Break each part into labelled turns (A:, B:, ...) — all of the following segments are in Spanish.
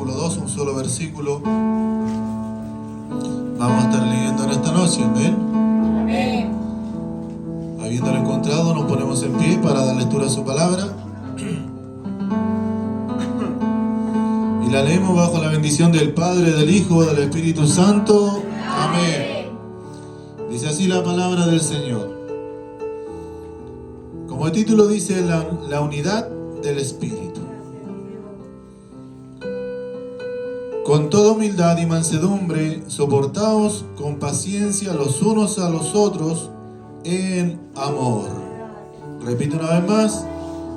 A: versículo 2, un solo versículo. Vamos a estar leyendo en esta noche, amén.
B: Amén.
A: Habiéndolo encontrado, nos ponemos en pie para dar lectura a su palabra. Y la leemos bajo la bendición del Padre, del Hijo, del Espíritu Santo. Amén. Dice así la palabra del Señor. Como el título dice, la unidad del Espíritu. Con toda humildad y mansedumbre, soportaos con paciencia los unos a los otros en amor. Repito una vez más.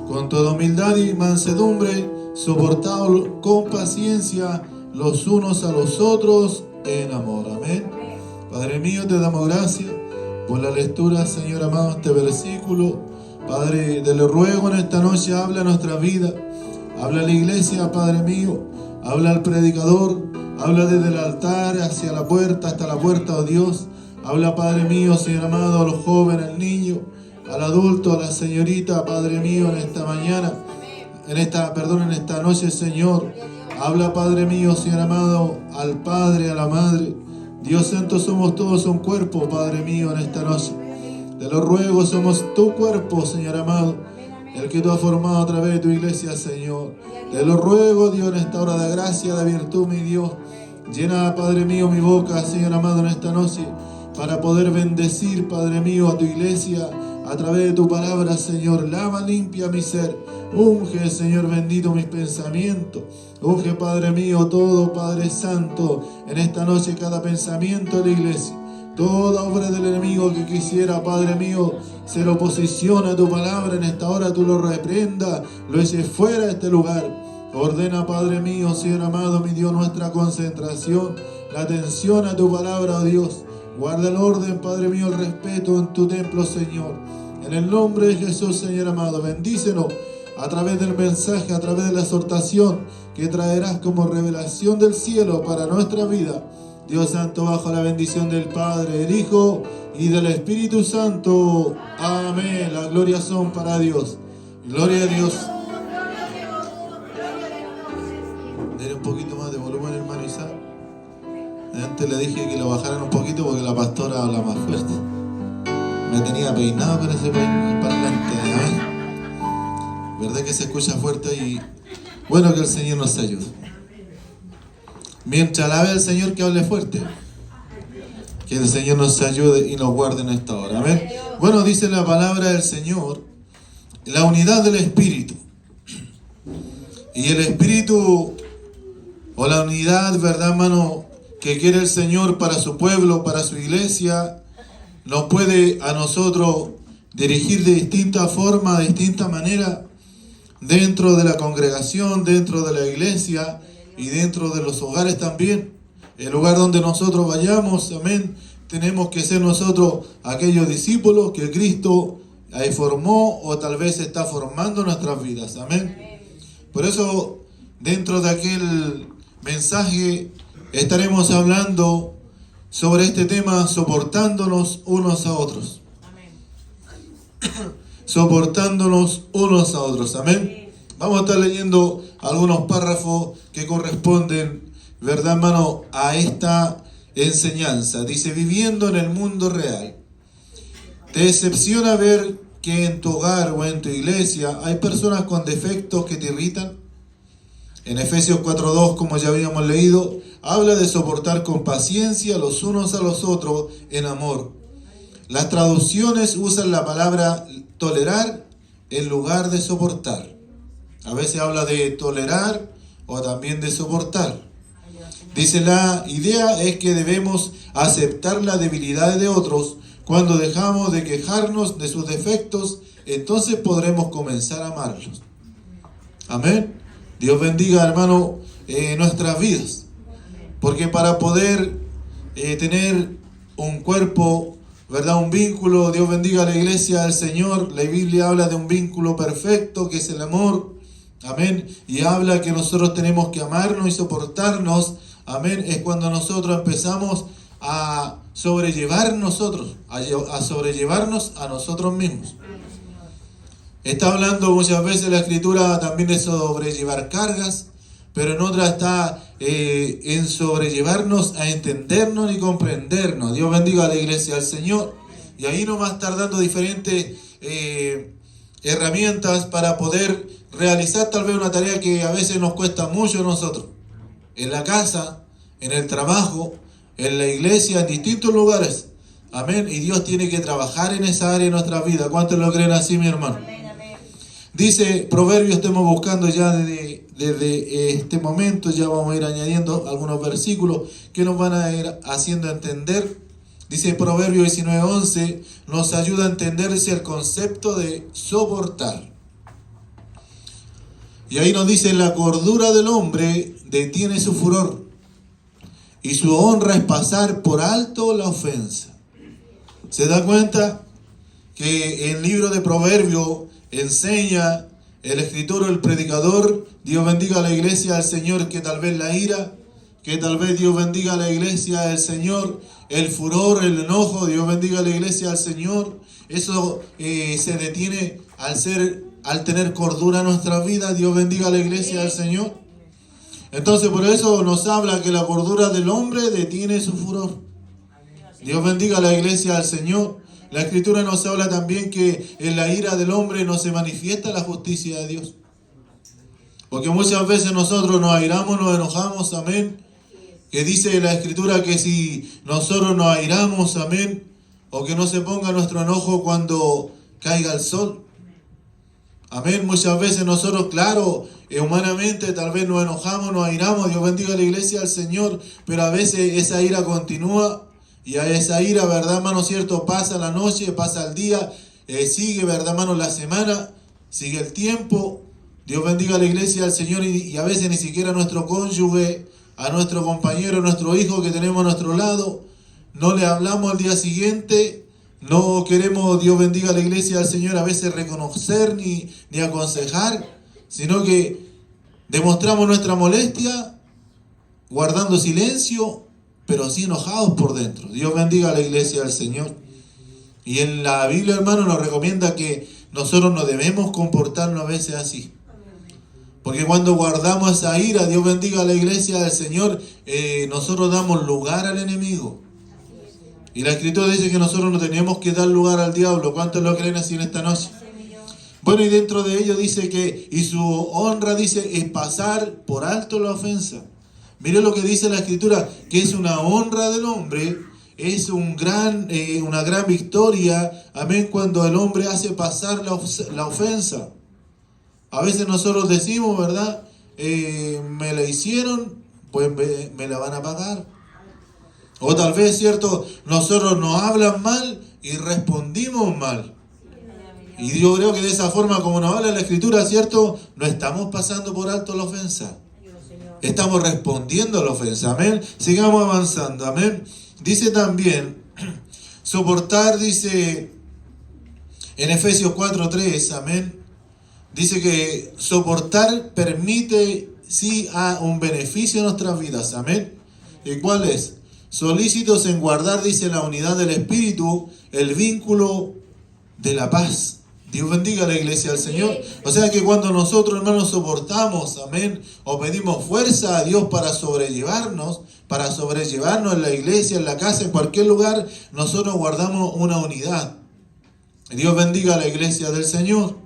A: Con toda humildad y mansedumbre, soportaos con paciencia los unos a los otros en amor. Amén. Padre mío, te damos gracias por la lectura, Señor amado, este versículo. Padre, te lo ruego en esta noche, habla a nuestra vida, habla a la iglesia, Padre mío, habla al predicador, habla desde el altar hacia la puerta, hasta la puerta, oh Dios. Habla, Padre mío, Señor amado, a los jóvenes, al niño, al adulto, a la señorita, Padre mío, en esta mañana, en esta noche, Señor. Habla, Padre mío, Señor amado, al Padre, a la Madre. Dios santo, somos todos un cuerpo, Padre mío, en esta noche. Te lo ruego, somos tu cuerpo, Señor amado, el que tú has formado a través de tu iglesia, Señor. Te lo ruego, Dios, en esta hora de gracia, de virtud, mi Dios. Llena, Padre mío, mi boca, Señor amado, en esta noche, para poder bendecir, Padre mío, a tu iglesia, a través de tu palabra, Señor. Lava, limpia mi ser. Unge, Señor bendito, mis pensamientos. Unge, Padre mío, todo, Padre santo, en esta noche cada pensamiento de la iglesia. Toda obra del enemigo que quisiera, Padre mío, ser oposición a tu palabra, en esta hora tú lo reprendas, lo eches fuera de este lugar. Ordena, Padre mío, Señor amado, mi Dios, nuestra concentración, la atención a tu palabra, oh Dios. Guarda el orden, Padre mío, el respeto en tu templo, Señor. En el nombre de Jesús, Señor amado, bendícenos a través del mensaje, a través de la exhortación que traerás como revelación del cielo para nuestra vida. Dios santo, bajo la bendición del Padre, del Hijo y del Espíritu Santo. Amén. Las glorias son para Dios. Gloria a Dios. Denle un poquito más de volumen, hermano Isaac. Antes le dije que lo bajaran un poquito porque la pastora habla más fuerte. Me tenía peinado con ese parlante. ¿Eh? ¿Verdad que se escucha fuerte? Y bueno, que el Señor nos ayude. Mientras alabe al Señor, que hable fuerte. Que el Señor nos ayude y nos guarde en esta hora. Amén. Bueno, dice la palabra del Señor, la unidad del Espíritu. Y el Espíritu, o la unidad, ¿verdad, hermano?, que quiere el Señor para su pueblo, para su iglesia, nos puede a nosotros dirigir de distinta forma, de distinta manera, dentro de la congregación, dentro de la iglesia y dentro de los hogares también. El lugar donde nosotros vayamos, amén, tenemos que ser nosotros aquellos discípulos que Cristo ahí formó o tal vez está formando nuestras vidas, amén. Por eso, dentro de aquel mensaje, estaremos hablando sobre este tema, soportándonos unos a otros. Soportándonos unos a otros, amén. Vamos a estar leyendo algunos párrafos que corresponden, ¿verdad, hermano?, a esta enseñanza. Dice, viviendo en el mundo real. ¿Te decepciona ver que en tu hogar o en tu iglesia hay personas con defectos que te irritan? En Efesios 4:2, como ya habíamos leído, habla de soportar con paciencia los unos a los otros en amor. Las traducciones usan la palabra tolerar en lugar de soportar. A veces habla de tolerar o también de soportar. Dice, la idea es que debemos aceptar las debilidades de otros. Cuando dejamos de quejarnos de sus defectos, entonces podremos comenzar a amarlos. Amén. Dios bendiga, hermano, nuestras vidas. Porque para poder tener un cuerpo, ¿verdad?, un vínculo, Dios bendiga a la iglesia del Señor. La Biblia habla de un vínculo perfecto que es el amor. Amén. Y habla que nosotros tenemos que amarnos y soportarnos. Amén. Es cuando nosotros empezamos a sobrellevarnos a nosotros mismos. Está hablando muchas veces la Escritura también de sobrellevar cargas, pero en otra está en sobrellevarnos a entendernos y comprendernos. Dios bendiga a la iglesia del Señor. Y ahí nos va a estar dando diferentes herramientas para poder realizar tal vez una tarea que a veces nos cuesta mucho a nosotros. En la casa, en el trabajo, en la iglesia, en distintos lugares. Amén. Y Dios tiene que trabajar en esa área de nuestra vida. ¿Cuántos lo creen así, mi hermano?
B: Amén, amén.
A: Dice Proverbios, estamos buscando ya desde este momento, ya vamos a ir añadiendo algunos versículos que nos van a ir haciendo entender. Dice Proverbios 19:11, nos ayuda a entenderse el concepto de soportar. Y ahí nos dice, la cordura del hombre detiene su furor, y su honra es pasar por alto la ofensa. ¿Se da cuenta que el libro de Proverbios enseña el escritor o el predicador? Dios bendiga a la iglesia del Señor, que tal vez la ira, que tal vez Dios bendiga a la iglesia del Señor, el furor, el enojo, Dios bendiga a la iglesia del Señor. Eso se detiene al tener cordura en nuestra vida. Dios bendiga a la iglesia del Señor. Entonces por eso nos habla que la cordura del hombre detiene su furor. Dios bendiga a la iglesia del Señor. La Escritura nos habla también que en la ira del hombre no se manifiesta la justicia de Dios. Porque muchas veces nosotros nos airamos, nos enojamos, amén. Que dice la Escritura que si nosotros nos airamos, amén, o que no se ponga nuestro enojo cuando caiga el sol. Amén. Muchas veces nosotros, claro, humanamente tal vez nos enojamos, nos airamos, Dios bendiga a la iglesia del Señor, pero a veces esa ira continúa. Y a esa ira, ¿verdad, hermano? Cierto, pasa la noche, pasa el día, sigue, ¿verdad, hermano? La semana, sigue el tiempo. Dios bendiga a la iglesia del Señor y a veces ni siquiera a nuestro cónyuge, a nuestro compañero, a nuestro hijo que tenemos a nuestro lado, no le hablamos al día siguiente, no queremos, Dios bendiga a la iglesia del Señor, a veces reconocer ni aconsejar, sino que demostramos nuestra molestia guardando silencio, pero así enojados por dentro. Dios bendiga a la iglesia del Señor. Y en la Biblia, hermano, nos recomienda que nosotros no debemos comportarnos a veces así. Porque cuando guardamos esa ira, Dios bendiga a la iglesia del Señor, nosotros damos lugar al enemigo. Y la Escritura dice que nosotros no tenemos que dar lugar al diablo. ¿Cuántos lo creen así en esta noche? Bueno, y dentro de ello dice que, y su honra, dice, es pasar por alto la ofensa. Mire lo que dice la Escritura, que es una honra del hombre, es una gran victoria, amén, cuando el hombre hace pasar la ofensa. A veces nosotros decimos, ¿verdad? Me la hicieron, pues me la van a pagar. O tal vez, ¿cierto? Nosotros nos hablan mal y respondimos mal. Y yo creo que de esa forma, como nos habla la Escritura, ¿cierto? No estamos pasando por alto la ofensa. Estamos respondiendo a la ofensa, amén. Sigamos avanzando, amén. Dice también, soportar, dice en Efesios 4:3, amén. Dice que soportar permite, sí, a un beneficio en nuestras vidas, amén. ¿Y cuál es? Solícitos en guardar, dice, la unidad del Espíritu, el vínculo de la paz. Dios bendiga a la iglesia del Señor. O sea que cuando nosotros, hermanos, soportamos, amén, o pedimos fuerza a Dios para sobrellevarnos en la iglesia, en la casa, en cualquier lugar, nosotros guardamos una unidad. Dios bendiga a la iglesia del Señor.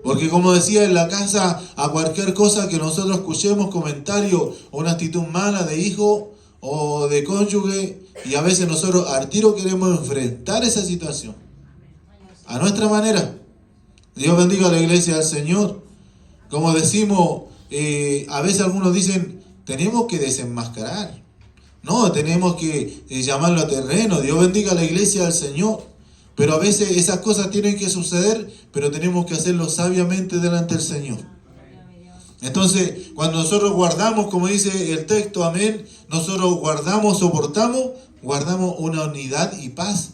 A: Porque como decía, en la casa, a cualquier cosa que nosotros escuchemos, comentario o una actitud mala de hijo o de cónyuge, y a veces nosotros al tiro queremos enfrentar esa situación a nuestra manera. Dios bendiga a la iglesia del Señor. Como decimos, a veces algunos dicen, tenemos que desenmascarar. No, tenemos que llamarlo a terreno. Dios bendiga a la iglesia del Señor. Pero a veces esas cosas tienen que suceder, pero tenemos que hacerlo sabiamente delante del Señor. Entonces, cuando nosotros guardamos, como dice el texto, amén, nosotros guardamos, soportamos, guardamos una unidad y paz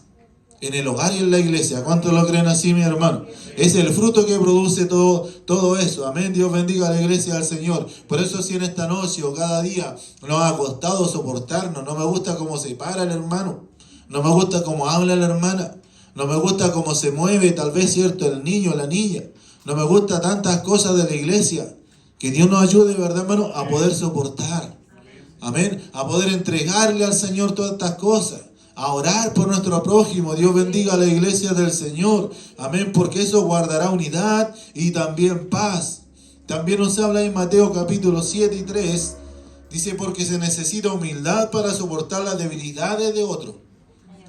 A: en el hogar y en la iglesia. ¿Cuántos lo creen así, mi hermano? Es el fruto que produce todo eso. Amén. Dios bendiga a la iglesia del Señor. Por eso si en esta noche o cada día nos ha costado soportarnos, no me gusta cómo se para el hermano, no me gusta cómo habla la hermana, no me gusta cómo se mueve, tal vez, cierto, el niño o la niña, no me gusta tantas cosas de la iglesia, Que Dios nos ayude, ¿verdad, hermano? A poder soportar. Amén. A poder entregarle al Señor todas estas cosas. A orar por nuestro prójimo. Dios bendiga a la iglesia del Señor. Amén. Porque eso guardará unidad y también paz. También nos habla en Mateo capítulo 7 y 3. Dice, porque se necesita humildad para soportar las debilidades de otros.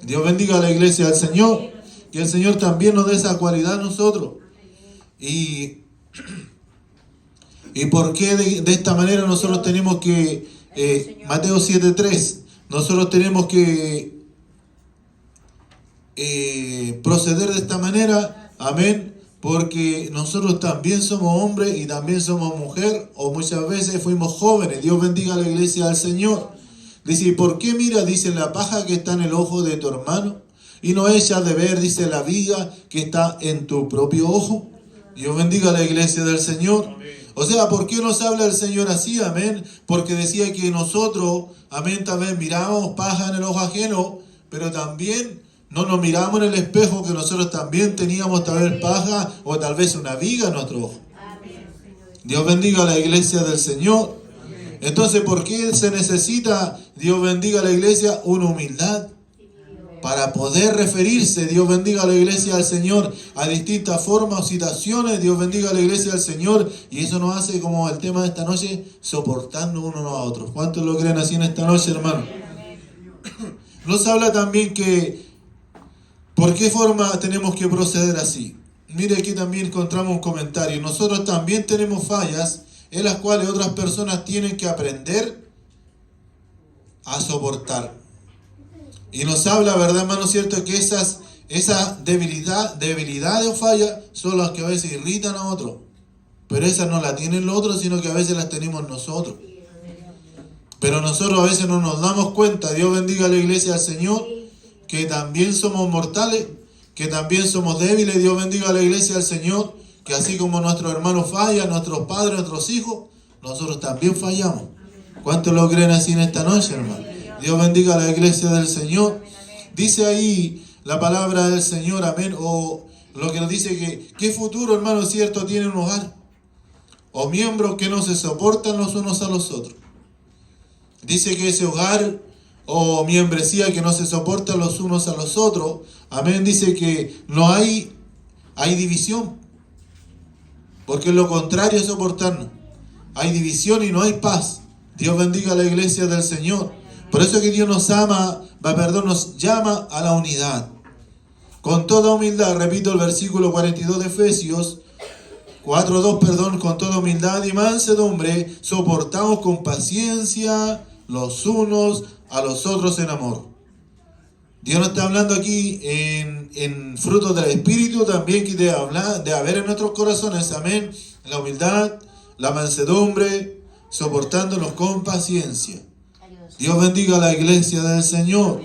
A: Dios bendiga a la iglesia del Señor. Que el Señor también nos dé esa cualidad a nosotros. ¿Y por qué de esta manera nosotros tenemos que, Mateo 7:3, nosotros tenemos que proceder de esta manera? Amén. Porque nosotros también somos hombres y también somos mujer, o muchas veces fuimos jóvenes. Dios bendiga a la iglesia del Señor. Dice, ¿y por qué mira, dice, la paja que está en el ojo de tu hermano y no echas de ver, dice, la viga que está en tu propio ojo? Dios bendiga a la iglesia del Señor. O sea, ¿por qué nos habla el Señor así? Amén. Porque decía que nosotros, amén, también miramos paja en el ojo ajeno, pero también no nos miramos en el espejo que nosotros también teníamos tal vez paja o tal vez una viga en nuestro ojo. Dios bendiga a la iglesia del Señor. Entonces, ¿por qué se necesita, Dios bendiga a la iglesia, una humildad? Para poder referirse, Dios bendiga a la iglesia del Señor, a distintas formas o situaciones. Dios bendiga a la iglesia del Señor. Y eso nos hace, como el tema de esta noche, soportando unos a otros. ¿Cuántos lo creen así en esta noche, hermano? Nos habla también que, ¿por qué forma tenemos que proceder así? Mire, aquí también encontramos un comentario. Nosotros también tenemos fallas en las cuales otras personas tienen que aprender a soportar. Y nos habla, ¿verdad, hermano? Cierto que esas debilidades o fallas son las que a veces irritan a otros. Pero esas no las tienen los otros, sino que a veces las tenemos nosotros. Pero nosotros a veces no nos damos cuenta. Dios bendiga a la iglesia del Señor, que también somos mortales, que también somos débiles. Dios bendiga a la iglesia del Señor, que así como nuestros hermanos fallan, nuestros padres, nuestros hijos, nosotros también fallamos. ¿Cuántos lo creen así en esta noche, hermano? Dios bendiga a la iglesia del Señor. Dice ahí la palabra del Señor, amén, o lo que nos dice que, ¿qué futuro, hermano, cierto, tiene un hogar? O miembros que no se soportan los unos a los otros. Dice que ese hogar o membresía que no se soportan los unos a los otros, amén, dice que no hay división. Porque lo contrario es soportarnos. Hay división y no hay paz. Dios bendiga a la iglesia del Señor. Por eso es que Dios nos nos llama a la unidad. Con toda humildad, repito el versículo 42 de Efesios 4:2, con toda humildad y mansedumbre, soportamos con paciencia los unos a los otros en amor. Dios nos está hablando aquí en frutos del Espíritu, también que de haber en nuestros corazones, amén, la humildad, la mansedumbre, soportándonos con paciencia. Dios bendiga a la iglesia del Señor.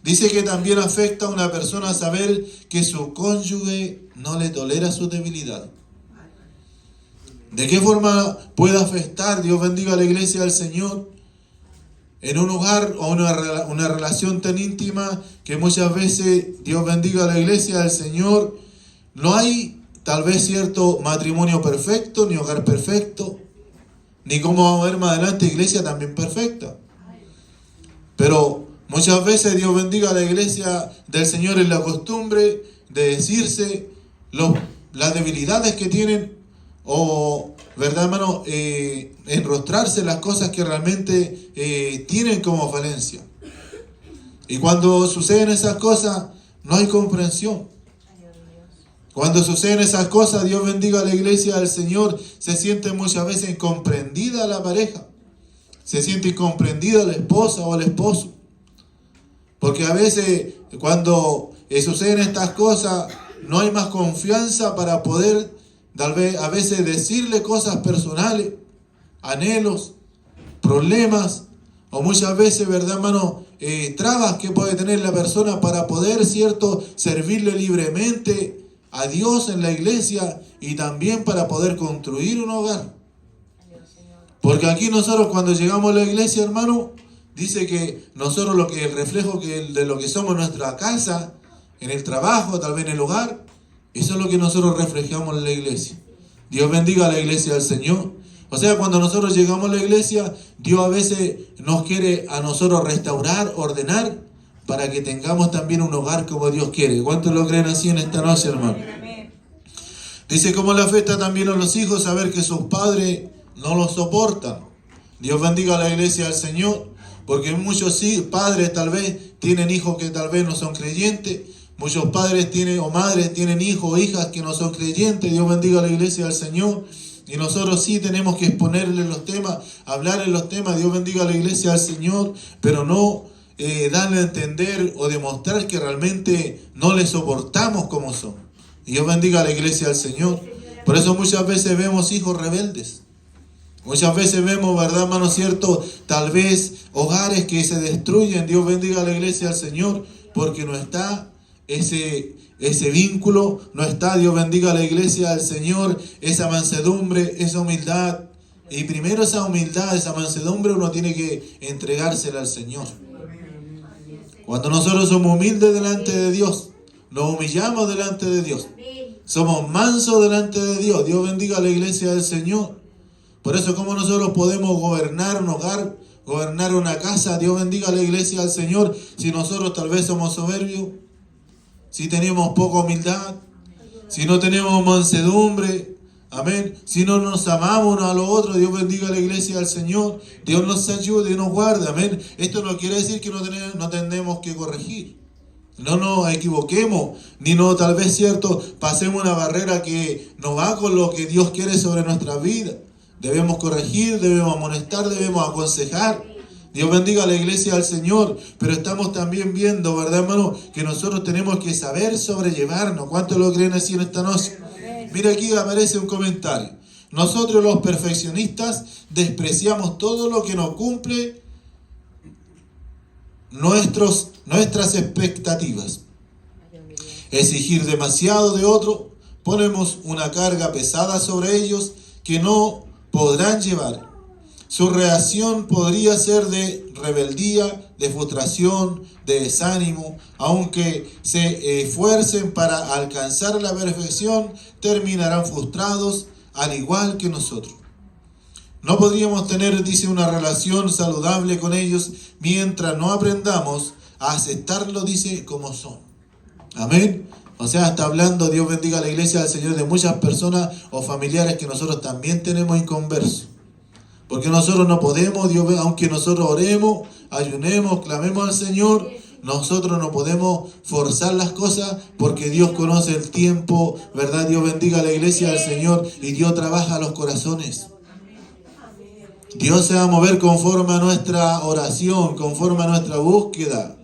A: Dice que también afecta a una persona saber que su cónyuge no le tolera su debilidad. ¿De qué forma puede afectar, Dios bendiga a la iglesia del Señor, en un hogar o una relación tan íntima que muchas veces, Dios bendiga a la iglesia del Señor, no hay tal vez cierto matrimonio perfecto, ni hogar perfecto, ni como vamos a ver más adelante, iglesia también perfecta? Pero muchas veces, Dios bendiga a la iglesia del Señor, en la costumbre de decirse las debilidades que tienen, o, ¿verdad, hermano? Enrostrarse las cosas que realmente tienen como falencia. Y cuando suceden esas cosas, no hay comprensión. Cuando suceden esas cosas, Dios bendiga a la iglesia del Señor, se siente muchas veces incomprendida la pareja. Se siente incomprendida la esposa o el esposo. Porque a veces, cuando suceden estas cosas, no hay más confianza para poder, tal vez, a veces decirle cosas personales, anhelos, problemas, o muchas veces, ¿verdad, hermano? Trabas que puede tener la persona para poder, ¿cierto?, servirle libremente a Dios en la iglesia y también para poder construir un hogar. Porque aquí nosotros, cuando llegamos a la iglesia, hermano, dice que nosotros el reflejo de lo que somos en nuestra casa, en el trabajo, tal vez en el hogar, eso es lo que nosotros reflejamos en la iglesia. Dios bendiga a la iglesia del Señor. O sea, cuando nosotros llegamos a la iglesia, Dios a veces nos quiere a nosotros restaurar, ordenar, para que tengamos también un hogar como Dios quiere. ¿Cuántos lo creen así en esta noche, hermano? Dice, como le afecta también a los hijos saber que sus padres no los soportan. Dios bendiga a la iglesia del Señor, porque muchos padres tal vez tienen hijos que tal vez no son creyentes. Muchos padres tienen o madres tienen hijos o hijas que no son creyentes. Dios bendiga a la iglesia del Señor. Y nosotros sí tenemos que exponerle los temas, hablarle los temas. Dios bendiga a la iglesia del Señor, pero no darle a entender o demostrar que realmente no le soportamos como son. Dios bendiga a la iglesia del Señor. Por eso muchas veces vemos hijos rebeldes. Muchas veces vemos, ¿verdad, hermano cierto? Tal vez hogares que se destruyen. Dios bendiga a la iglesia del Señor, porque no está ese vínculo, no está, Dios bendiga a la iglesia del Señor, esa mansedumbre, esa humildad. Y primero esa humildad, esa mansedumbre, uno tiene que entregársela al Señor. Cuando nosotros somos humildes delante de Dios, nos humillamos delante de Dios, somos mansos delante de Dios. Dios bendiga a la iglesia del Señor. Por eso, ¿cómo nosotros podemos gobernar un hogar, gobernar una casa? Dios bendiga a la iglesia del Señor, si nosotros tal vez somos soberbios, si tenemos poca humildad, si no tenemos mansedumbre, amén, si no nos amamos unos a los otros. Dios bendiga a la iglesia del Señor. Dios nos ayude y nos guarde, amén. Esto no quiere decir que no tenemos que corregir. No nos equivoquemos, ni no tal vez cierto pasemos una barrera que no va con lo que Dios quiere sobre nuestra vida. Debemos corregir, debemos amonestar, debemos aconsejar. Dios bendiga a la iglesia del Señor, pero estamos también viendo, ¿verdad, hermano?, que nosotros tenemos que saber sobrellevarnos. ¿Cuántos lo creen así en esta noche? Mira, aquí aparece un comentario. Nosotros los perfeccionistas despreciamos todo lo que no cumple nuestras expectativas. Exigir demasiado de otro, ponemos una carga pesada sobre ellos que no podrán llevar. Su reacción podría ser de rebeldía, de frustración, de desánimo. Aunque se esfuercen para alcanzar la perfección, terminarán frustrados, al igual que nosotros. No podríamos tener, dice, una relación saludable con ellos mientras no aprendamos a aceptarlo, dice, como son. Amén. O sea, está hablando, Dios bendiga a la iglesia del Señor, de muchas personas o familiares que nosotros también tenemos inconversos. Porque nosotros no podemos, Dios, aunque nosotros oremos, ayunemos, clamemos al Señor, nosotros no podemos forzar las cosas, porque Dios conoce el tiempo, ¿verdad? Dios bendiga a la iglesia del Señor, y Dios trabaja los corazones. Dios se va a mover conforme a nuestra oración, conforme a nuestra búsqueda.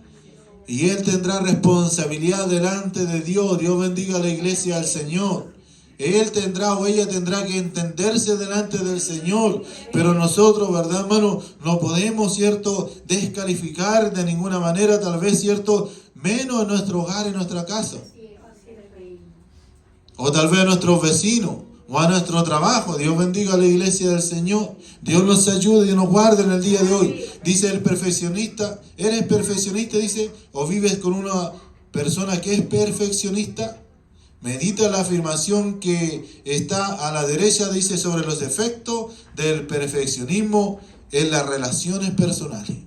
A: Y Él tendrá responsabilidad delante de Dios. Dios bendiga a la iglesia del Señor. Él tendrá o ella tendrá que entenderse delante del Señor. Pero nosotros, ¿verdad, hermano? No podemos, ¿cierto?, descalificar de ninguna manera, tal vez, ¿cierto?, menos en nuestro hogar, en nuestra casa. O tal vez a nuestros vecinos, o a nuestro trabajo. Dios bendiga a la iglesia del Señor. Dios nos ayude y nos guarde en el día de hoy. Dice el perfeccionista, ¿eres perfeccionista? Dice, o vives con una persona que es perfeccionista. Medita la afirmación que está a la derecha, dice, sobre los efectos del perfeccionismo en las relaciones personales.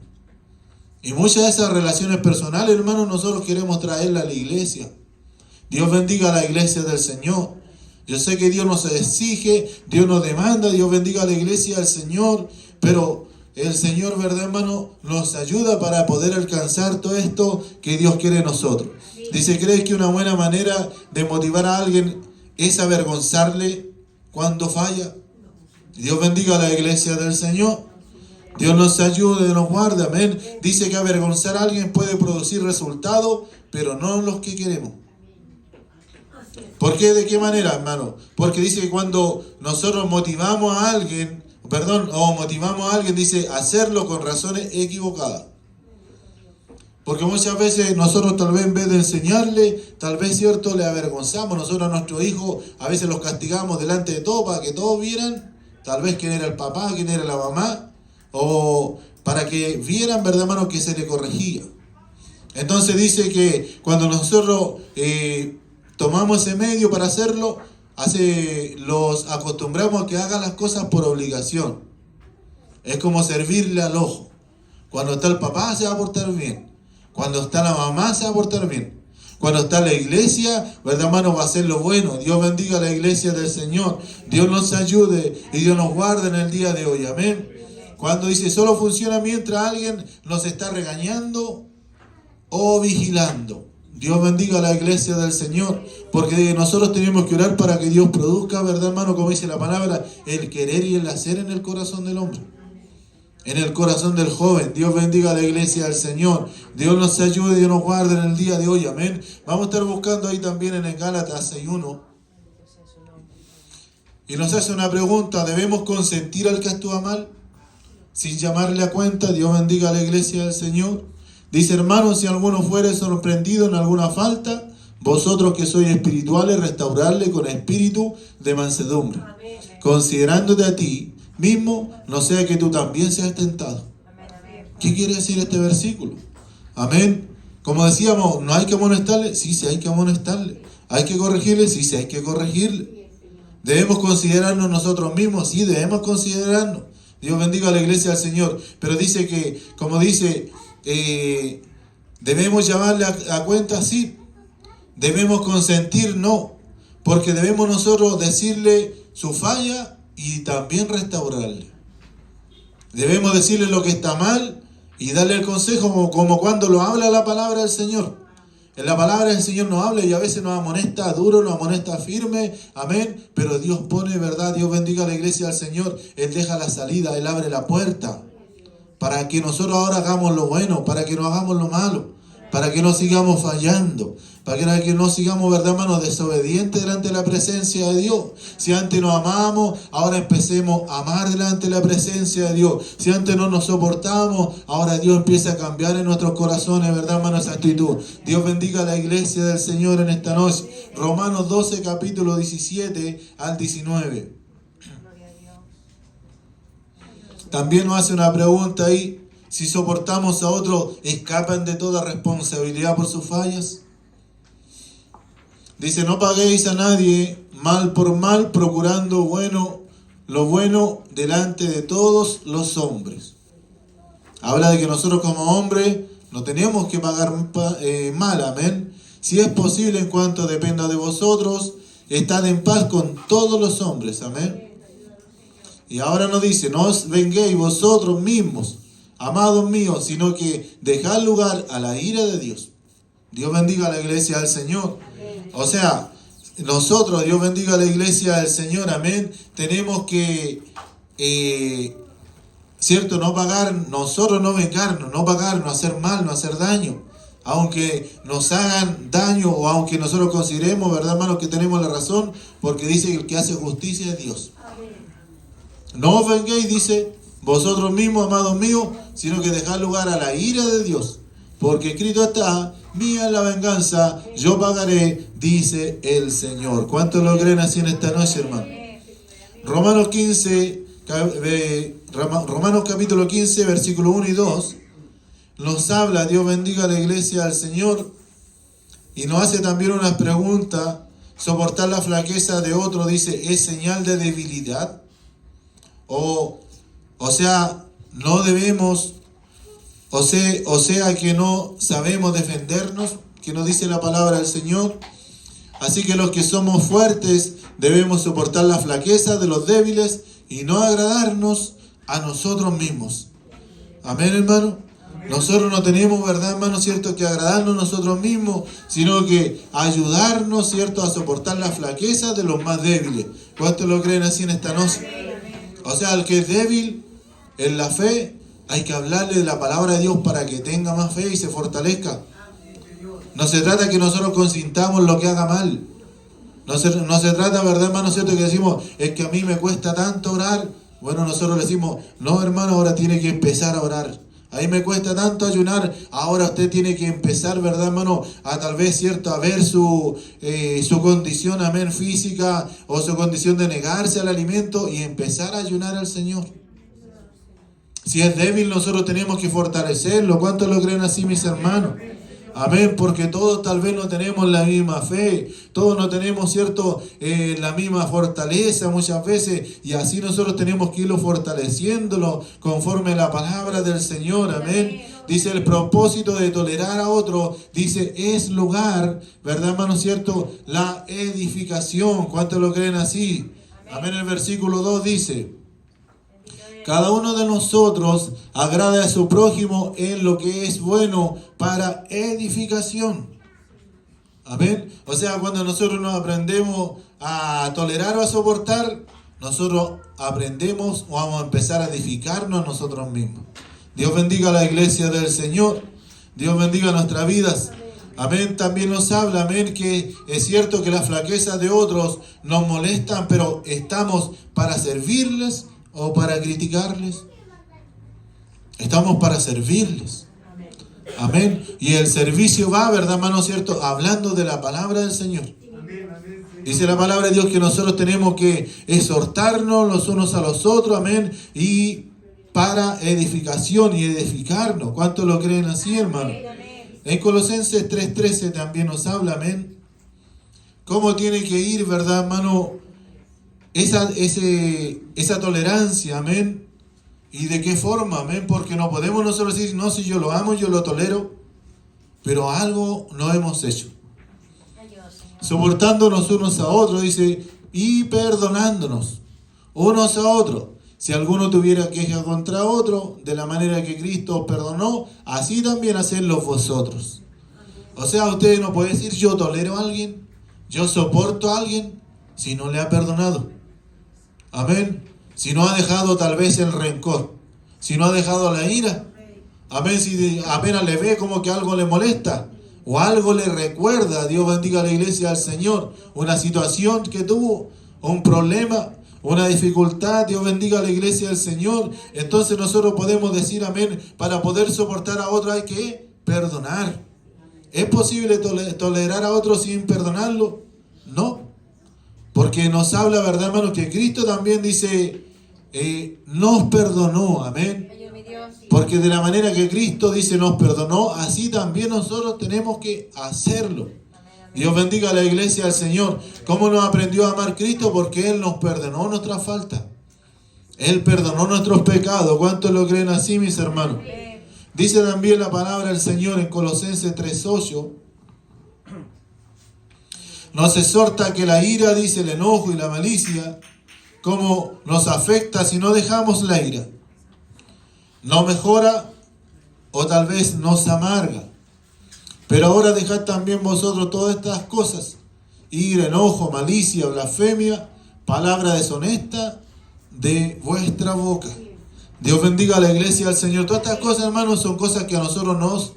A: Y muchas de esas relaciones personales, hermanos, nosotros queremos traerlas a la iglesia. Dios bendiga a la iglesia del Señor. Yo sé que Dios nos exige, Dios nos demanda, Dios bendiga a la iglesia del Señor, pero el Señor, ¿verdad, hermano?, nos ayuda para poder alcanzar todo esto que Dios quiere en nosotros. Dice, ¿crees que una buena manera de motivar a alguien es avergonzarle cuando falla? Dios bendiga a la iglesia del Señor. Dios nos ayude y nos guarde, amén. Dice que avergonzar a alguien puede producir resultados, pero no los que queremos. ¿Por qué? ¿De qué manera, hermano? Porque dice que cuando nosotros motivamos a alguien, dice, hacerlo con razones equivocadas. Porque muchas veces nosotros tal vez en vez de enseñarle, tal vez, cierto, le avergonzamos. Nosotros a nuestros hijos a veces los castigamos delante de todos para que todos vieran, tal vez quién era el papá, quién era la mamá, o para que vieran, ¿verdad, hermano?, que se le corregía. Entonces dice que cuando nosotros tomamos ese medio para hacerlo, los acostumbramos a que hagan las cosas por obligación. Es como servirle al ojo. Cuando está el papá se va a portar bien. Cuando está la mamá se va a portar bien. Cuando está la iglesia, ¿verdad, hermano? Va a hacer lo bueno. Dios bendiga a la iglesia del Señor. Dios nos ayude y Dios nos guarde en el día de hoy. Amén. Cuando dice solo funciona mientras alguien nos está regañando o vigilando. Dios bendiga a la iglesia del Señor, porque nosotros tenemos que orar para que Dios produzca, ¿verdad, hermano? Como dice la palabra, el querer y el hacer en el corazón del hombre, en el corazón del joven. Dios bendiga a la iglesia del Señor. Dios nos ayude y Dios nos guarde en el día de hoy. Amén. Vamos a estar buscando ahí también en el Gálatas 6:1. Y nos hace una pregunta: ¿debemos consentir al que actúa mal sin llamarle a cuenta? Dios bendiga a la iglesia del Señor. Dice: hermanos, si alguno fuere sorprendido en alguna falta, vosotros que sois espirituales, restaurarle con espíritu de mansedumbre, considerándote a ti mismo, no sea que tú también seas tentado. ¿Qué quiere decir este versículo? Amén. Como decíamos, ¿no hay que amonestarle? Sí, sí hay que amonestarle. ¿Hay que corregirle? Sí, sí hay que corregirle. ¿Debemos considerarnos nosotros mismos? Sí, debemos considerarnos. Dios bendiga a la iglesia del Señor. Pero dice que, como dice, debemos llamarle a cuenta, sí. Debemos consentir, no. Porque debemos nosotros decirle su falla y también restaurarle. Debemos decirle lo que está mal y darle el consejo, como cuando lo habla la palabra del Señor. En la palabra del Señor nos habla y a veces nos amonesta duro, nos amonesta firme, amén. Pero Dios pone, verdad, Dios bendiga a la iglesia del Señor. Él deja la salida, Él abre la puerta para que nosotros ahora hagamos lo bueno, para que no hagamos lo malo, para que no sigamos fallando, para que no sigamos, verdad, hermanos, desobedientes delante de la presencia de Dios. Si antes nos amamos, ahora empecemos a amar delante de la presencia de Dios. Si antes no nos soportamos, ahora Dios empieza a cambiar en nuestros corazones, verdad, hermanos, esa actitud. Dios bendiga a la iglesia del Señor en esta noche. Romanos 12, capítulo 17 al 19. También nos hace una pregunta ahí: si soportamos a otros, ¿escapan de toda responsabilidad por sus fallas? Dice: no paguéis a nadie mal por mal, procurando lo bueno delante de todos los hombres. Habla de que nosotros como hombres no tenemos que pagar mal, amén. Si es posible, en cuanto dependa de vosotros, estad en paz con todos los hombres, amén. Y ahora nos dice: no os venguéis vosotros mismos, amados míos, sino que dejad lugar a la ira de Dios. Dios bendiga a la iglesia del Señor. O sea, nosotros, Dios bendiga a la iglesia del Señor, amén. Tenemos que, cierto, no pagar, nosotros no vengarnos, no pagar, no hacer mal, no hacer daño. Aunque nos hagan daño o aunque nosotros consideremos, verdad, hermanos, que tenemos la razón, porque dice que el que hace justicia es Dios. No os venguéis, dice, vosotros mismos, amados míos, sino que dejad lugar a la ira de Dios. Porque escrito está: mía es la venganza, yo pagaré, dice el Señor. ¿Cuántos lo creen así en esta noche, hermano? Romanos capítulo 15, versículo 1 y 2, nos habla, Dios bendiga a la iglesia del Señor, y nos hace también una pregunta: ¿soportar la flaqueza de otro, dice, es señal de debilidad? O sea, no debemos, o sea que no sabemos defendernos, que nos dice la palabra del Señor. Así que los que somos fuertes debemos soportar la flaqueza de los débiles y no agradarnos a nosotros mismos. Amén, hermano. Nosotros no tenemos, verdad, hermano, cierto, que agradarnos nosotros mismos, sino que ayudarnos, cierto, a soportar la flaqueza de los más débiles. ¿Cuántos lo creen así en esta noche? O sea, al que es débil en la fe, hay que hablarle de la palabra de Dios para que tenga más fe y se fortalezca. No se trata que nosotros consintamos lo que haga mal. No se trata, verdad, hermano, cierto, que decimos: es que a mí me cuesta tanto orar. Bueno, nosotros le decimos: no, hermano, ahora tiene que empezar a orar. A mí me cuesta tanto ayunar, ahora usted tiene que empezar, verdad, hermano, a tal vez, cierto, a ver su condición, amén, física, o su condición de negarse al alimento y empezar a ayunar al Señor. Si es débil, nosotros tenemos que fortalecerlo. ¿Cuántos lo creen así, mis hermanos? Amén, porque todos tal vez no tenemos la misma fe, todos no tenemos, ¿cierto?, la misma fortaleza muchas veces, y así nosotros tenemos que irlo fortaleciéndolo conforme a la palabra del Señor. Amén. Dice el propósito de tolerar a otro, dice, es lugar, ¿verdad, hermano, cierto?, la edificación. ¿Cuántos lo creen así? Amén. El versículo 2 dice: cada uno de nosotros agrade a su prójimo en lo que es bueno para edificación. Amén. O sea, cuando nosotros nos aprendemos a tolerar o a soportar, nosotros aprendemos o vamos a empezar a edificarnos nosotros mismos. Dios bendiga a la iglesia del Señor. Dios bendiga nuestras vidas. Amén. También nos habla, amén, que es cierto que las flaquezas de otros nos molestan, pero estamos para servirles o para criticarles. Estamos para servirles. Amén. Y el servicio va, ¿verdad, hermano, cierto?, hablando de la palabra del Señor. Dice la palabra de Dios que nosotros tenemos que exhortarnos los unos a los otros, amén, y para edificación y edificarnos. ¿Cuántos lo creen así, hermano? En Colosenses 3:13 también nos habla, amén, cómo tiene que ir, ¿verdad, hermano?, esa tolerancia, amén. ¿Y de qué forma? Amén. Porque no podemos nosotros decir, no, si yo lo amo, yo lo tolero, pero algo no hemos hecho. Soportándonos unos a otros, dice, y perdonándonos unos a otros. Si alguno tuviera queja contra otro, de la manera que Cristo os perdonó, así también hacedlo vosotros. O sea, usted no puede decir, yo tolero a alguien, yo soporto a alguien, si no le ha perdonado. Amén. Si no ha dejado tal vez el rencor, si no ha dejado la ira. Amén. Si apenas le ve como que algo le molesta o algo le recuerda, Dios bendiga a la iglesia del Señor, una situación que tuvo, un problema, una dificultad, Dios bendiga a la iglesia del Señor. Entonces nosotros podemos decir, amén, para poder soportar a otro hay que perdonar. ¿Es posible tolerar a otro sin perdonarlo? No. Porque nos habla, ¿verdad, hermano?, que Cristo también dice, nos perdonó, amén. Porque de la manera que Cristo dice nos perdonó, así también nosotros tenemos que hacerlo. Dios bendiga a la iglesia del Señor. ¿Cómo nos aprendió a amar Cristo? Porque Él nos perdonó nuestras faltas. Él perdonó nuestros pecados. ¿Cuántos lo creen así, mis hermanos? Dice también la palabra del Señor en Colosenses 3:8. Nos exhorta que la ira, dice, el enojo y la malicia, cómo nos afecta si no dejamos la ira. No mejora o tal vez nos amarga. Pero ahora dejad también vosotros todas estas cosas: ira, enojo, malicia, blasfemia, palabra deshonesta de vuestra boca. Dios bendiga a la iglesia del Señor. Todas estas cosas, hermanos, son cosas que a nosotros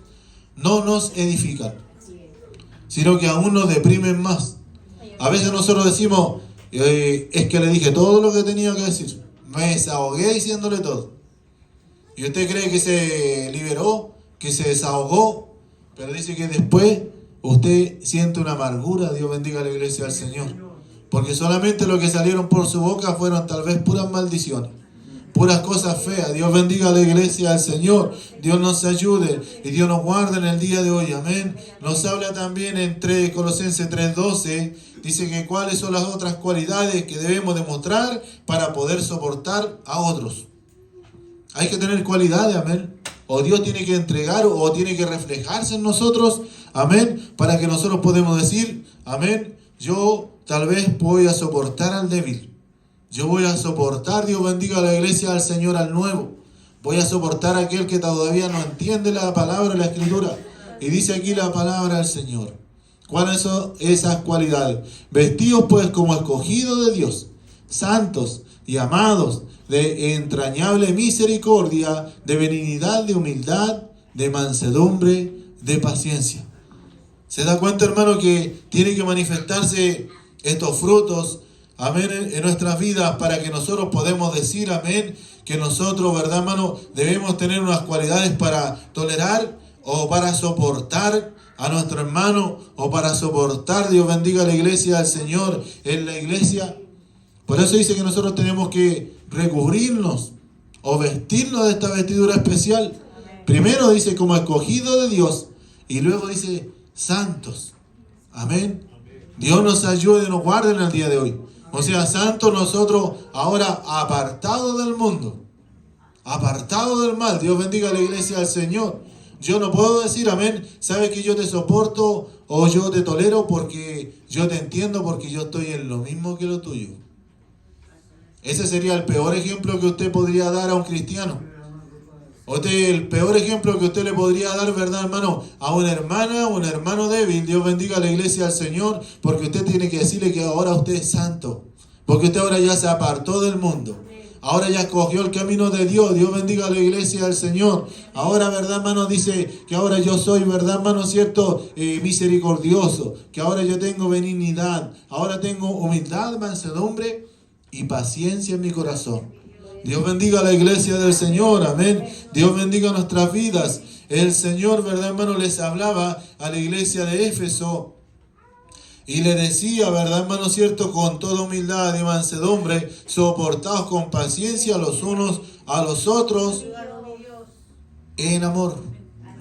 A: no nos edifican, sino que aún nos deprimen más. A veces nosotros decimos, es que le dije todo lo que tenía que decir, me desahogué diciéndole todo. Y usted cree que se liberó, que se desahogó, pero dice que después usted siente una amargura. Dios bendiga a la iglesia del Señor. Porque solamente lo que salieron por su boca fueron tal vez puras maldiciones, puras cosas feas. Dios bendiga a la iglesia del Señor. Dios nos ayude y Dios nos guarde en el día de hoy. Amén. Nos habla también en Colosenses 3:12. Dice que cuáles son las otras cualidades que debemos demostrar para poder soportar a otros. Hay que tener cualidades, amén. O Dios tiene que entregar o tiene que reflejarse en nosotros, amén, para que nosotros podamos decir, amén, yo tal vez voy a soportar al débil. Yo voy a soportar, Dios bendiga a la iglesia del Señor, al nuevo. Voy a soportar a aquel que todavía no entiende la palabra de la Escritura. Y dice aquí la palabra del Señor. ¿Cuáles son esas cualidades? Vestidos pues como escogidos de Dios, santos y amados, de entrañable misericordia, de benignidad, de humildad, de mansedumbre, de paciencia. ¿Se da cuenta, hermano, que tiene que manifestarse estos frutos, amén, en nuestras vidas para que nosotros podamos decir, amén, que nosotros, verdad, hermano, debemos tener unas cualidades para tolerar o para soportar a nuestro hermano o para soportar, Dios bendiga a la iglesia del Señor en la iglesia? Por eso dice que nosotros tenemos que recubrirnos o vestirnos de esta vestidura especial. Primero dice como escogido de Dios Y luego dice, santos. Amén. Dios nos ayude y nos guarde en el día de hoy. O sea, santos nosotros ahora apartados del mundo, apartados del mal. Dios bendiga a la iglesia del Señor. Yo no puedo decir, amén, sabes que yo te soporto o yo te tolero porque yo te entiendo, porque yo estoy en lo mismo que lo tuyo. Ese sería el peor ejemplo que usted podría dar a un cristiano. El peor ejemplo que usted le podría dar, ¿verdad, hermano? A una hermana o un hermano débil. Dios bendiga a la iglesia del Señor, porque usted tiene que decirle que ahora usted es santo. Porque usted ahora ya se apartó del mundo. Ahora ya escogió el camino de Dios. Dios bendiga a la iglesia del Señor. Ahora, ¿verdad, hermano? Dice que ahora yo soy, ¿verdad, hermano? Cierto, misericordioso. Que ahora yo tengo benignidad. Ahora tengo humildad, mansedumbre y paciencia en mi corazón. Dios bendiga a la iglesia del Señor, amén. Dios bendiga nuestras vidas. El Señor, ¿verdad, hermano? Les hablaba a la iglesia de Éfeso y le decía, ¿verdad, hermano? Cierto, con toda humildad y mansedumbre, soportaos con paciencia los unos a los otros en amor.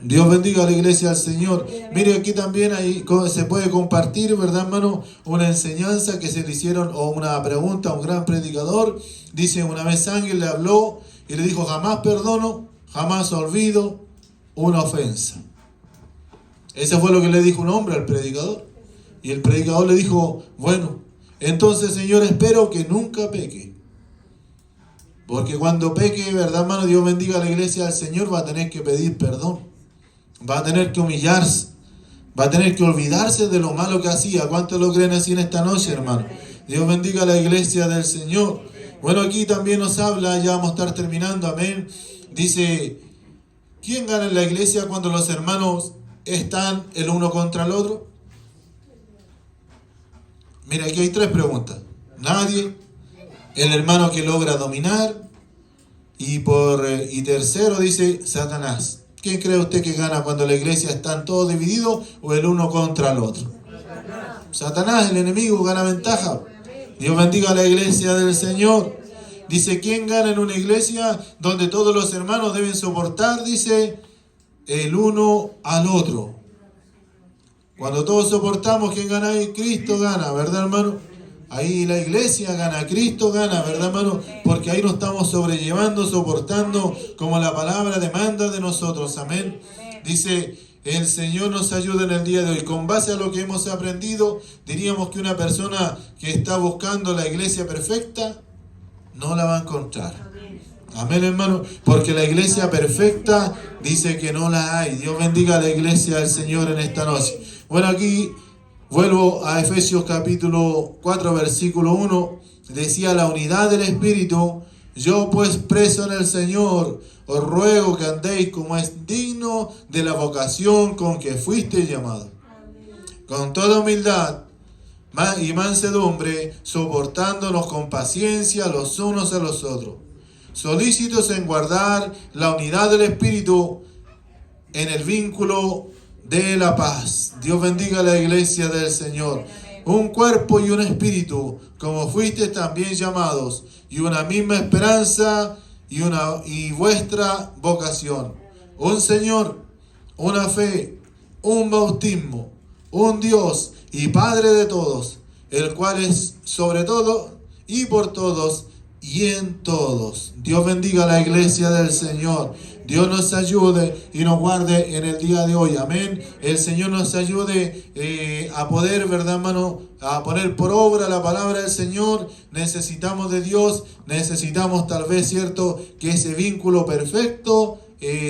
A: Dios bendiga a la iglesia del Señor. Mire, aquí también ahí se puede compartir, ¿verdad, hermano? Una enseñanza que se le hicieron, o una pregunta a un gran predicador. Dice, una vez Ángel le habló y le dijo, jamás perdono, jamás olvido una ofensa. Ese fue lo que le dijo un hombre al predicador. Y el predicador le dijo, bueno, entonces, Señor, espero que nunca peque. Porque cuando peque, ¿verdad, hermano? Dios bendiga a la iglesia del Señor, va a tener que pedir perdón. Va a tener que humillarse. Va a tener que olvidarse de lo malo que hacía. ¿Cuántos lo creen así en esta noche, hermano? Dios bendiga a la iglesia del Señor. Bueno, aquí también nos habla, ya vamos a estar terminando, amén. Dice, ¿quién gana en la iglesia cuando los hermanos están el uno contra el otro? Mira, aquí hay 3 preguntas. Nadie. El hermano que logra dominar. Y tercero dice, Satanás. ¿Quién cree usted que gana cuando la iglesia están todos divididos o el uno contra el otro? Satanás, el enemigo, gana ventaja. Dios bendiga a la iglesia del Señor. Dice, ¿quién gana en una iglesia donde todos los hermanos deben soportar? Dice, el uno al otro. Cuando todos soportamos, ¿quién gana ahí? Cristo gana, ¿verdad, hermano? Ahí la iglesia gana, Cristo gana, ¿verdad, hermano? Porque ahí nos estamos sobrellevando, soportando como la palabra demanda de nosotros, amén. Dice, el Señor nos ayuda en el día de hoy. Con base a lo que hemos aprendido, diríamos que una persona que está buscando la iglesia perfecta, no la va a encontrar. Amén, hermano, porque la iglesia perfecta dice que no la hay. Dios bendiga a la iglesia del Señor en esta noche. Bueno, aquí vuelvo a Efesios capítulo 4, versículo 1. Decía, la unidad del Espíritu. Yo pues, preso en el Señor, os ruego que andéis como es digno de la vocación con que fuiste llamado, con toda humildad y mansedumbre, soportándonos con paciencia los unos a los otros, solícitos en guardar la unidad del Espíritu en el vínculo de la paz. Dios bendiga a la iglesia del Señor. Un cuerpo y un espíritu, como fuiste también llamados, y una misma esperanza y vuestra vocación. Un Señor, una fe, un bautismo, un Dios y Padre de todos, el cual es sobre todo y por todos y en todos. Dios bendiga a la iglesia del Señor. Dios nos ayude y nos guarde en el día de hoy. Amén. El Señor nos ayude a poder, ¿verdad, hermano? A poner por obra la palabra del Señor. Necesitamos de Dios. Necesitamos tal vez, ¿cierto? Que ese vínculo perfecto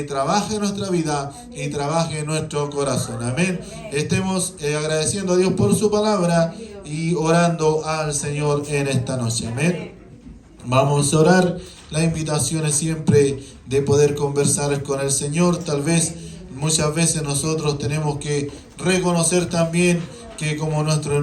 A: trabaje en nuestra vida y trabaje en nuestro corazón. Amén. Estemos agradeciendo a Dios por su palabra y orando al Señor en esta noche. Amén. Vamos a orar. La invitación es siempre de poder conversar con el Señor. Tal vez muchas veces nosotros tenemos que reconocer también que como nuestro